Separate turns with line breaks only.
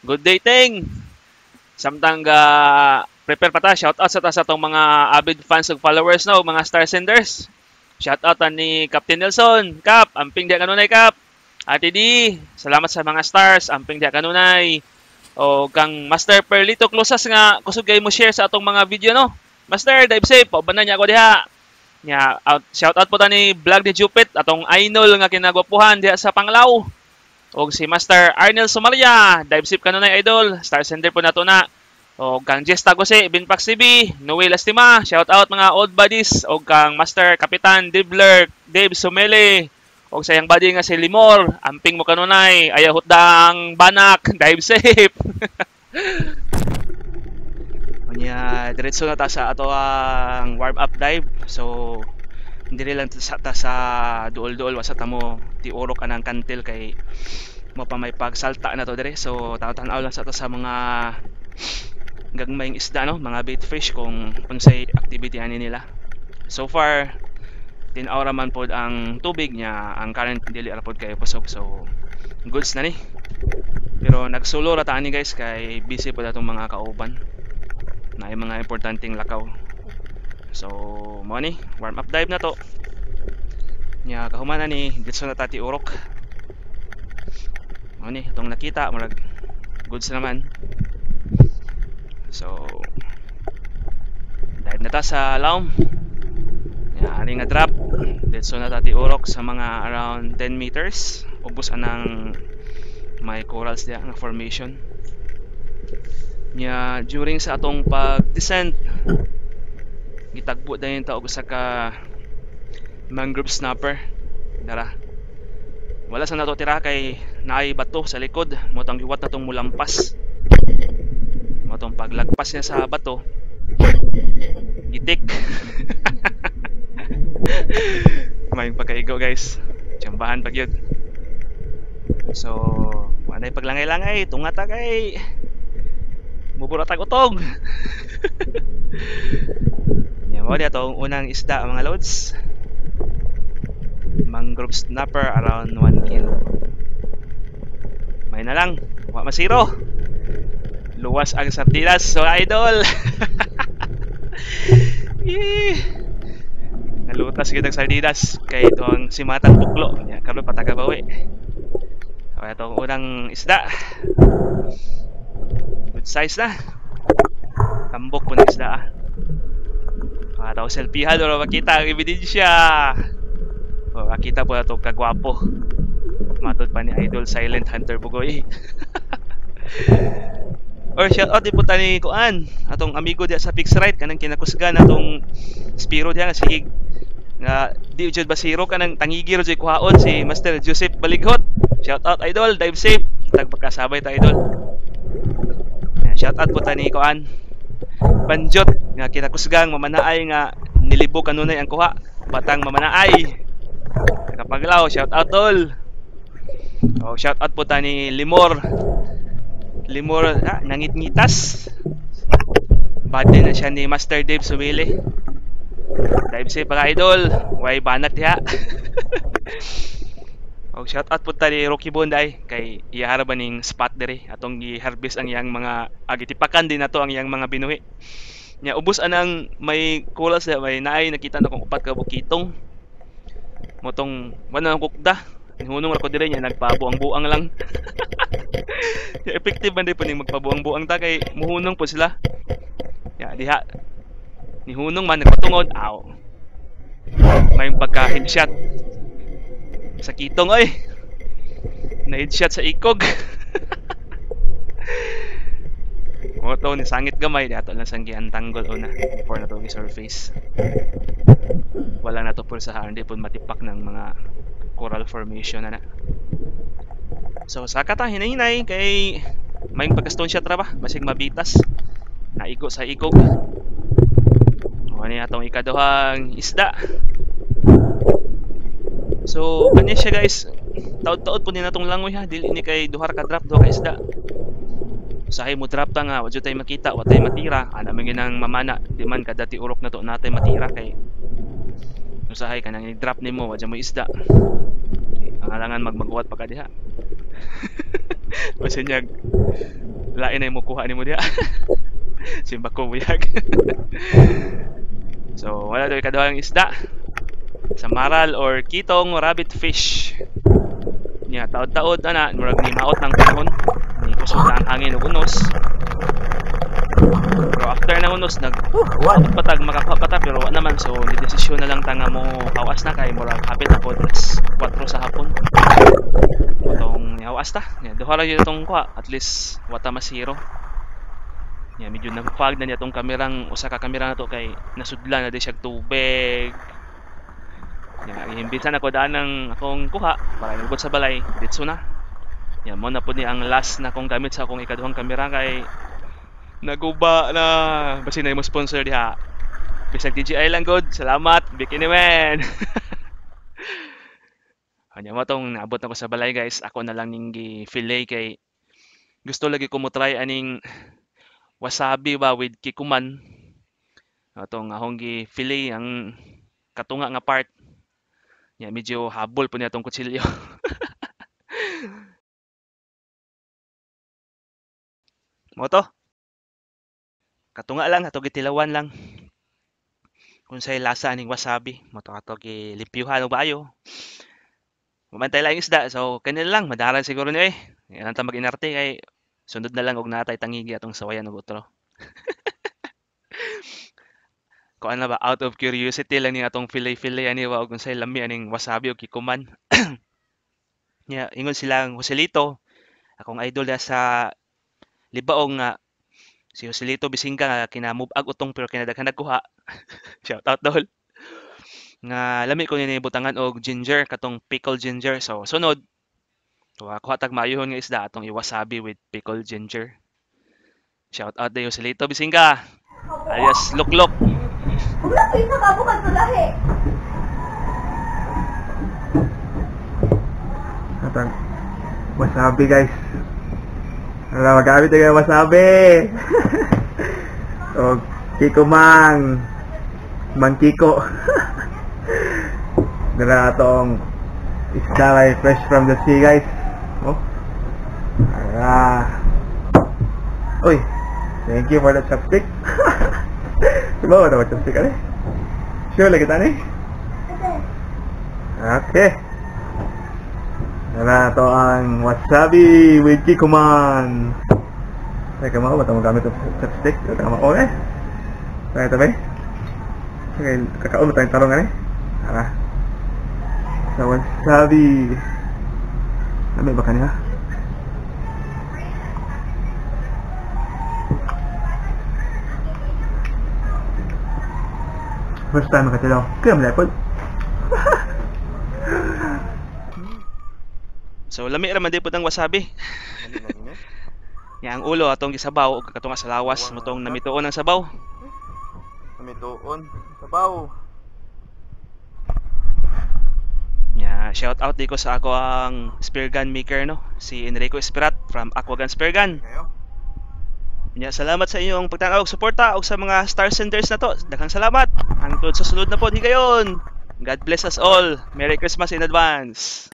Good day, Ting! Samtang prepare pa ta, shoutout sa atong mga avid fans ug followers no, mga star senders. Shoutout ni Captain Nelson. Cap, amping diya kanunay Cap. Ate D, salamat sa mga stars, amping diya kanunay. O kang Master Perlito Closas nga kusog kay mo share sa atong mga video no. Master, dive safe, paubanan niya ako diha. Nya shoutout po ta ni Vlog ni Jupit atong idol nga kinagwapuhan diha sa Panglao. Og si Master Arnel Somalia, dive safe kanunay idol, star sender po nato na. O kang Jess Tagose, Binpax TV, Noel Lastima, shout out mga old buddies. O kang Master Kapitan Dibler, Dave Sumele. O sa iyang buddy nga si Limor, amping mo kanunay, ayaw hutdang banak, dive safe. Unya, diretso na ta sa ato ang warm up dive. So, hindi lang ta sa duol-duol wasa ta mo tiurok anang kantil kay mo pa may pagsalta na to dire. So, tanaw lang sa to sa mga gagmayng isda no, mga bait fish kung unsay activity ani nila. So far 10 hour man pod ang tubig niya, ang current dili ra pod kay pusog. So goods na ni. Pero nagsulo ra ta ani guys kay busy pod atong mga kauban. Na mga importanteng lakaw. So mo ni warm up dive na to. Nya kahuman na ni ditso na tati urok. Mo ni itong nakita murag goods naman. So, dive na ta sa laom. Yan, nga drop. So na tati urok sa mga around 10 meters. Ubos anang may corals diya nga formation. Nya, during sa atong pag-descent, gitagbo dayon ta og usa ka mangrove snapper. Dara. Wala sa nato tira kay naay bato sa likod. Mo tang giwat natong mulampas. Matong paglagpas niya sa bato gitik. May pagkaigo guys, tsambahan pag yun. So wanay paglangay-langay tungata kay muburatag utog. Nya mo dia tong unang isda mga loads, mangrove snapper around 1 kilo. May na lang wa masiro. Luwas ang sardinas, so idol. Nalutas kita sardinas kay itong si Matang Buklo. Ya, karon patagabawi. So itong unang isda. Good size na. Tambok po ng isda. Daw selfiehan o makita ang ebidensya. O makita po na itong kagwapo. Matod pa ni Idol Silent Hunter Bugoy. Or shout out din po tani kuan atong amigo diya sa Fix Right kanang kinakusgan atong Spiro diya nga sige nga di jud basiro kanang tangigi ro jud kuhaon si Master Joseph Balighot. Shout out idol, dive safe. Tagpakasabay ta idol. Shout out po tani kuan Banjot nga kinakusgang mamanaay nga nilibo kanunay ang kuha. Batang mamanaay. Kapaglaw shout out tol. Oh, shout out po tani Limor. Limor nangit-ngitas. Bad na siya ni Master Dave Sumili. Dive safe mga idol. Way banat diha. Og shout out po ta ni Rocky Bonday kay iyahara ba ning spot dire atong gi-harvest ang iyang mga agitipakan din nato ang iyang mga binuhi. Nya ubos anang may kulas may naay nakita na kong upat ka bukitong. Motong wala nang kukda. Hunong ra ko dire nya nagpabuang-buang lang. Effective man din po ning magpabuang-buang ta kay muhunong po sila. Ya diha ni hunong man nagpatungod aw. May pagka-headshot sa kitong oy. Na-headshot sa ikog. Moto ni sangit gamay dato lang sang giantanggol una before na to gi-surface. Wala na to pulsahan di pud matipak ng mga coral formation na. So saka ta hinay-hinay kay may pagka-stone shot ra ba basig mabitas. Naigo sa ikog. Ano atong ikaduhang isda. So kanya siya guys. Taod-taod po ni natong langoy ha. Dili ni kay duhar ka drop duha ka isda. Usahay mo drop ta nga wadyo tay makita, wa tay matira. Ana man ginang mamana, di man kada ti urok na to natay matira kay usahay kanang i-drop nimo wadyo mo isda. Ang alangan magmaguwat pa ka diha. Kasi niya, lain na yung mukuha ni mo diya. Simba ko buyag. So, wala daw ikaduhang isda. Sa maral or kitong rabbit fish. Nya, taod-taod, ana, murag ni maot ng panahon. Ni kusog na ang hangin ug unos. Pero after ng unos, patag makapapata pero wala naman. So, ni-desisyon na lang tanga mo kawas na kay murag hapit na po 4 sa hapon. Itong yawas ta. Duha ra yun itong kuha. At least, wata masiro. Medyo nagpag na niya itong kamerang, usa ka kamera na to kay nasudlan na di siya tubig. Imbitahan ako daan ng akong kuha para ilubot sa balay. Ditso na. Mo na po ni ang last na akong gamit sa akong ikaduhang kamera kay naguba na. Basi na yung sponsor diha. Bisag DJI lang good. Salamat. Bikini man. Kanya mo tong naabot na ko sa balay guys. Ako na lang ning gi-fillet kay gusto lagi ko mo try aning wasabi ba with kikuman. Atong akong gi-fillet ang katunga nga part. Medyo habol po niya itong kutsilyo. Mo to. Katunga lang, ato gitilawan lang. Kung sa'y lasa aning wasabi, mo to ato gilimpyuhan o bayo. Mamantay lang isda, so kanila lang, madaran siguro niya eh. Yan ang mag-inarte kay sundod na lang og natay tangigi atong sawayan og utro. Kung ano ba, out of curiosity lang ni atong fillet ani wa og unsay lami aning wasabi o kikuman. Ingon silang Joselito, akong idol na sa Libaong nga si Joselito Bisinga nga kinamubag utong pero kinadaghan nagkuha. Shout out dol. Nga lami ko ni butangan og ginger katong pickled ginger. So sunod kuha tag maayuhon nga isda atong iwasabi with pickled ginger. Shout out dayo Joselito Bisinga alias Luklok.
Wala ko yung nakabukan sa lahi.
Atang wasabi guys. Wala magamit tayo wasabi. O Kiko Mang Kiko. Dala atong isda ay fresh from the sea guys. Oh. Uy, thank you for the chopstick. Subawa na chopstick ka rin? Sure lagi tani? Okay. Dala to ang wasabi with Kiko Man. Teka mo, ba't mo gamit ang chopstick? Teka mo, okay. Teka ito ba? Teka, kakaon mo tayong tarong nga eh. Sa wasabi. Lamay ba kanina? First time makatilaw. Kaya malapod.
So lami ra man di pud ang wasabi. Ang ulo atong gisabaw ug katong sa lawas motong namituon ang sabaw.
Namituon sabaw.
Shout out dito sa ako ang spear gun maker no, si Enrico Esperat from Aquagun Spear Gun. Salamat sa inyong pagtanaw ug suporta ug sa mga star senders na to. Daghang salamat. Hangtod sa sulod na pod higayon. God bless us all. Merry Christmas in advance.